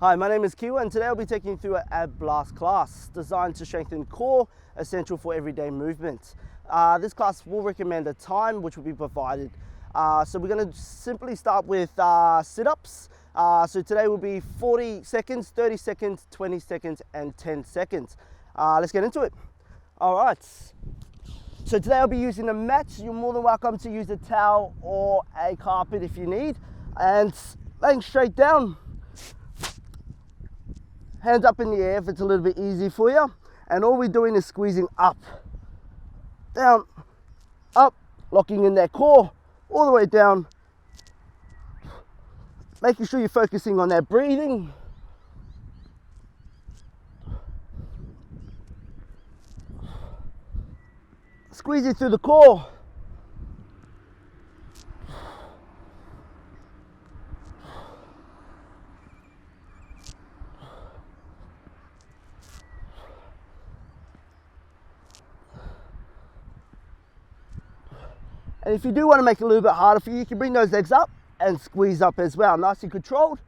Hi, my name is Kiwa and today I'll be taking you through an ab blast class designed to strengthen core, essential for everyday movement. This class will recommend a time which will be provided. So we're going to simply start with sit-ups. So today will be 40 seconds, 30 seconds, 20 seconds and 10 seconds. Let's get into it. All right. So today I'll be using a mat. You're more than welcome to use a towel or a carpet if you need. And laying straight down. Hands up in the air if it's a little bit easy for you. And all we're doing is squeezing up, down, up, locking in that core, all the way down. Making sure you're focusing on that breathing. Squeezing through the core. And if you do want to make it a little bit harder for you, you can bring those legs up and squeeze up as well. Nice and controlled.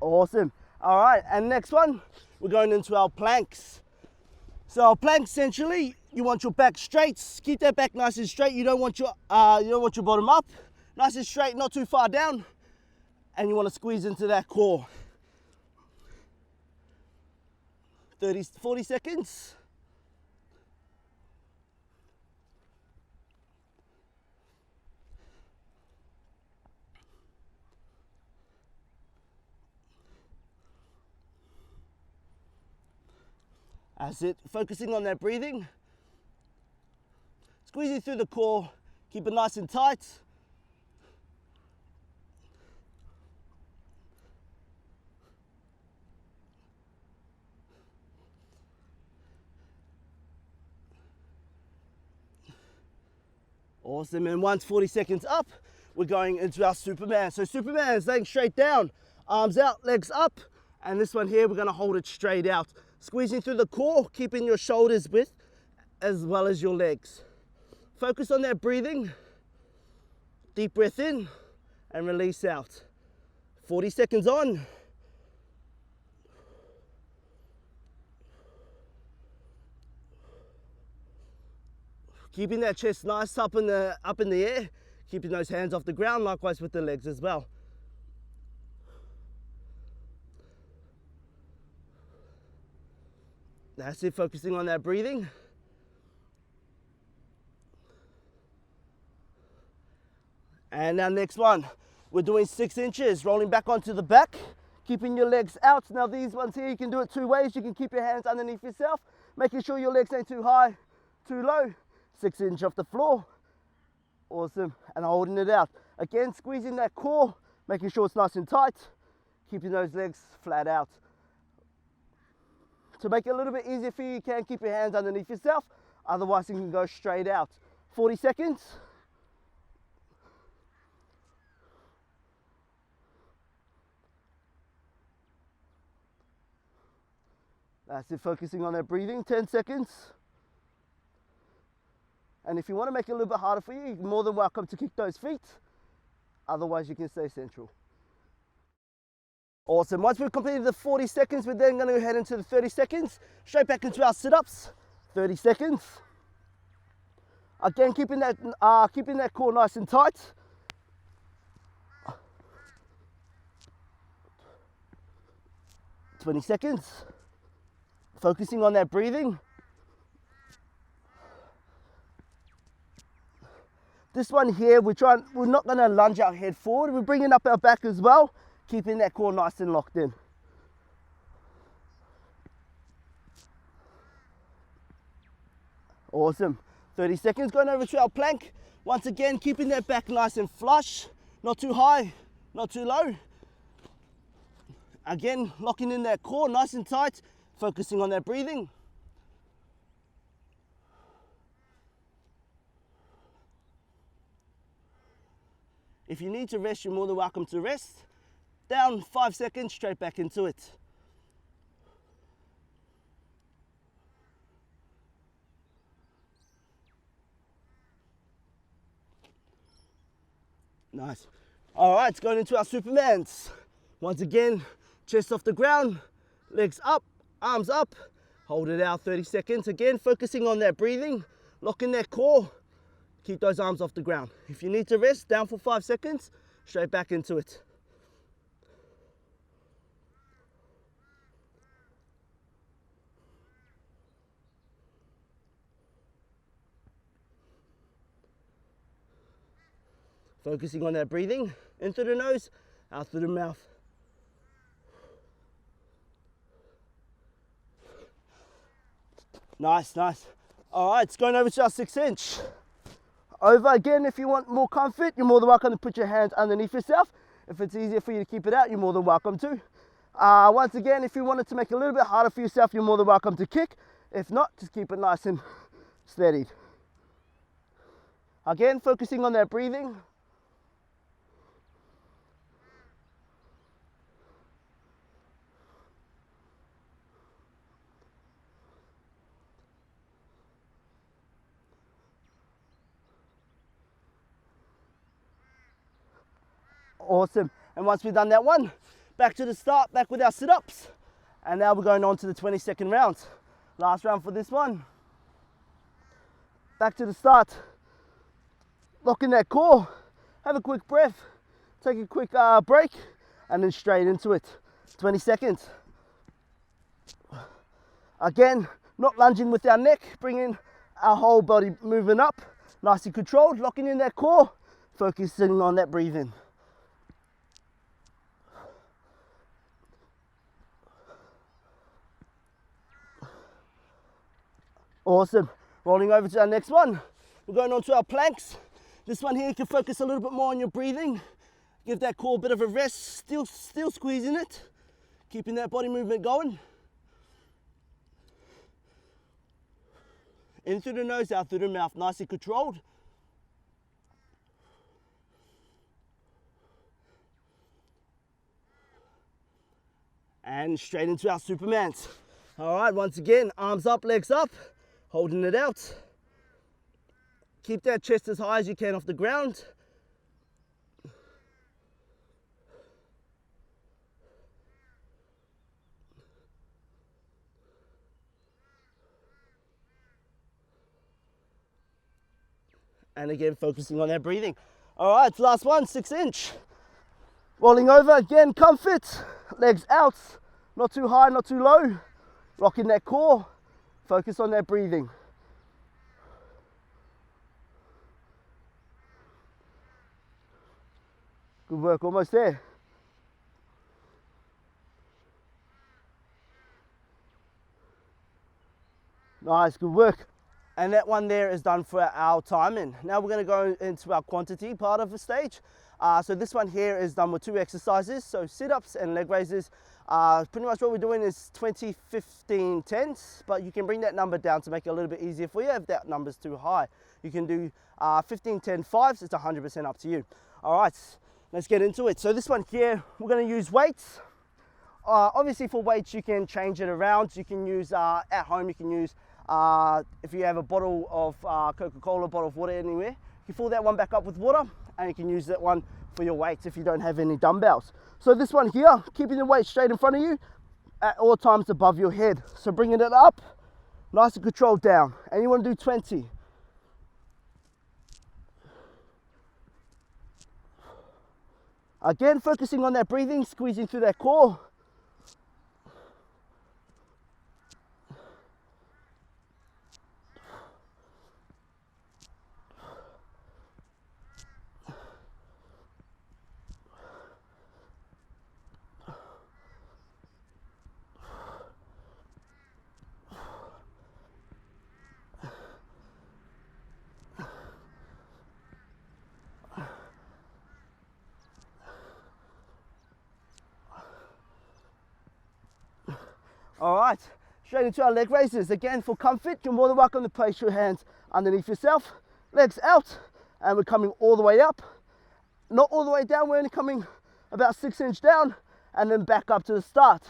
Awesome. All right, and next one, we're going into our planks. So our planks, essentially, you want your back straight. Keep that back nice and straight. You don't want your bottom up. Nice and straight, not too far down. And you want to squeeze into that core. 40 seconds. That's it, focusing on that breathing. Squeezing through the core, keep it nice and tight. Awesome, and once 40 seconds up, we're going into our Superman. So Superman is laying straight down, arms out, legs up, and this one here, we're gonna hold it straight out. Squeezing through the core, keeping your shoulders width as well as your legs. Focus on that breathing. Deep breath in and release out. 40 seconds on. Keeping that chest nice up in the air. Keeping those hands off the ground, likewise with the legs as well. That's it, focusing on that breathing. And our next one, we're doing 6 inches, rolling back onto the back, keeping your legs out. Now these ones here, you can do it 2 ways. You can keep your hands underneath yourself, making sure your legs ain't too high, too low. 6 inches off the floor. Awesome, and holding it out. Again, squeezing that core, making sure it's nice and tight, keeping those legs flat out. To make it a little bit easier for you, you can keep your hands underneath yourself. Otherwise, you can go straight out. 40 seconds. That's it, focusing on that breathing. 10 seconds. And if you want to make it a little bit harder for you, you're more than welcome to kick those feet. Otherwise, you can stay central. Awesome, once we've completed the 40 seconds, we're then going to head into the 30 seconds. Straight back into our sit-ups, 30 seconds. Again, keeping that core nice and tight. "20 seconds. Focusing on that breathing. This one here, we're not going to lunge our head forward. We're bringing up our back as well, keeping that core nice and locked in. Awesome. 30 seconds, going over to our plank. Once again, keeping that back nice and flush, not too high, not too low. Again, locking in that core nice and tight, focusing on that breathing. If you need to rest, you're more than welcome to rest. Down 5 seconds, straight back into it. Nice. All right, going into our Supermans. Once again, chest off the ground, legs up, arms up. Hold it out 30 seconds. Again, focusing on that breathing, locking that core. Keep those arms off the ground. If you need to rest, down for 5 seconds, straight back into it. Focusing on that breathing, in through the nose, out through the mouth. Nice, nice. All right, it's going over to our 6-inch. Over again, if you want more comfort, you're more than welcome to put your hands underneath yourself. If it's easier for you to keep it out, you're more than welcome to. Once again, if you wanted to make it a little bit harder for yourself, you're more than welcome to kick. If not, just keep it nice and steadied. Again, focusing on that breathing. Awesome. And once we've done that one, back to the start, back with our sit-ups. And now we're going on to the 22nd round. Last round for this one. Back to the start. Lock in that core. Have a quick breath. Take a quick break. And then straight into it. 20 seconds. Again, not lunging with our neck. Bringing our whole body moving up. Nice and controlled. Locking in that core. Focusing on that breathing. Awesome. Rolling over to our next one. We're going on to our planks. This one here, you can focus a little bit more on your breathing. Give that core a bit of a rest. Still squeezing it. Keeping that body movement going. In through the nose, out through the mouth. Nice and controlled. And straight into our Supermans. All right, once again, arms up, legs up. Holding it out. Keep that chest as high as you can off the ground. And again, focusing on that breathing. All right, last one, 6-inch. Rolling over, again, comfort. Legs out, not too high, not too low. Rocking that core. Focus on that breathing. Good work, almost there. Nice, good work. And that one there is done for our timing. Now we're going to go into our quantity part of the stage. So this one here is done with 2 exercises, so sit-ups and leg raises. Pretty much what we're doing is 20, 15, 10s, but you can bring that number down to make it a little bit easier for you if that number's too high. You can do 15, 10, 5s, it's 100% up to you. All right, let's get into it. So this one here, we're gonna use weights. Obviously for weights, you can change it around. You can use, at home, you can use, if you have a bottle of Coca-Cola, bottle of water anywhere, you fill that one back up with water, and you can use that one for your weights if you don't have any dumbbells. So this one here, keeping the weight straight in front of you at all times above your head. So bringing it up, nice and controlled down. And you want to do 20. Again, focusing on that breathing, squeezing through that core. All right, straight into our leg raises. Again, for comfort, you're more than welcome to place your hands underneath yourself, legs out, and we're coming all the way up. Not all the way down, we're only coming about 6-inch down, and then back up to the start.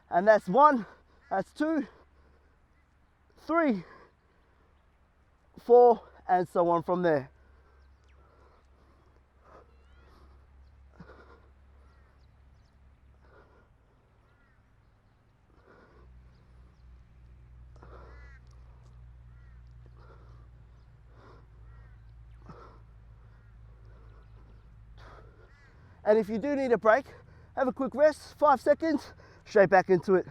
And that's 1, that's 2, 3, 4, and so on from there. And if you do need a break, have a quick rest, 5 seconds, straight back into it.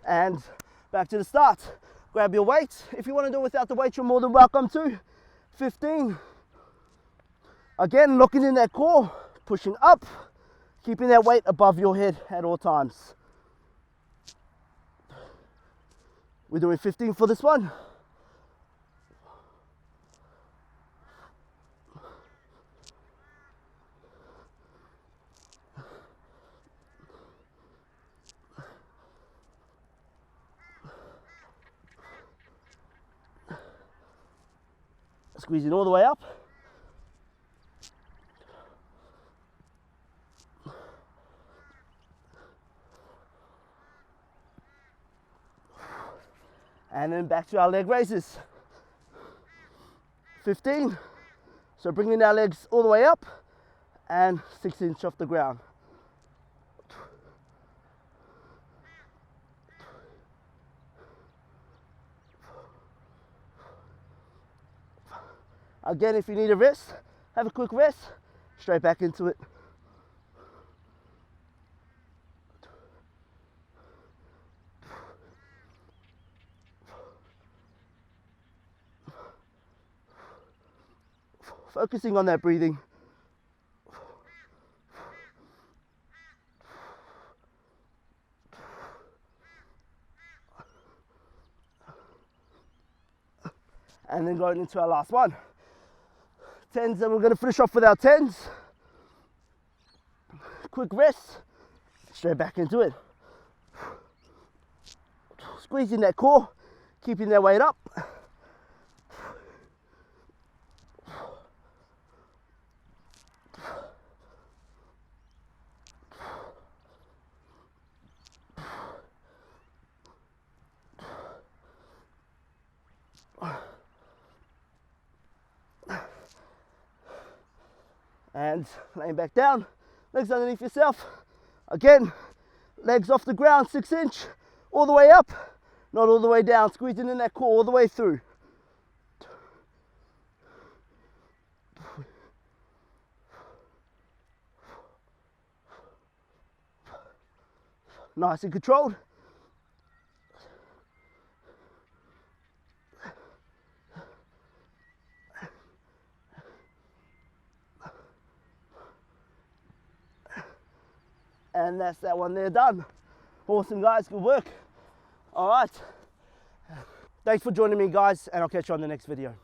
And back to the start. Grab your weight. If you want to do it without the weight, you're more than welcome to. 15. Again, looking in that core, pushing up, keeping that weight above your head at all times. We're doing 15 for this one. Squeezing all the way up. And then back to our leg raises. 15. So bringing our legs all the way up and 6 inches off the ground. Again, if you need a rest, have a quick rest, straight back into it. Focusing on that breathing. And then going into our last one. 10s, and we're going to finish off with our 10s. Quick rest, straight back into it. Squeezing that core, keeping that weight up. And laying back down, legs underneath yourself. Again, legs off the ground, 6 inch, all the way up, not all the way down, squeezing in that core all the way through. Nice and controlled. And that's that one there done. Awesome, guys, good work. All right. Thanks for joining me, guys, and I'll catch you on the next video.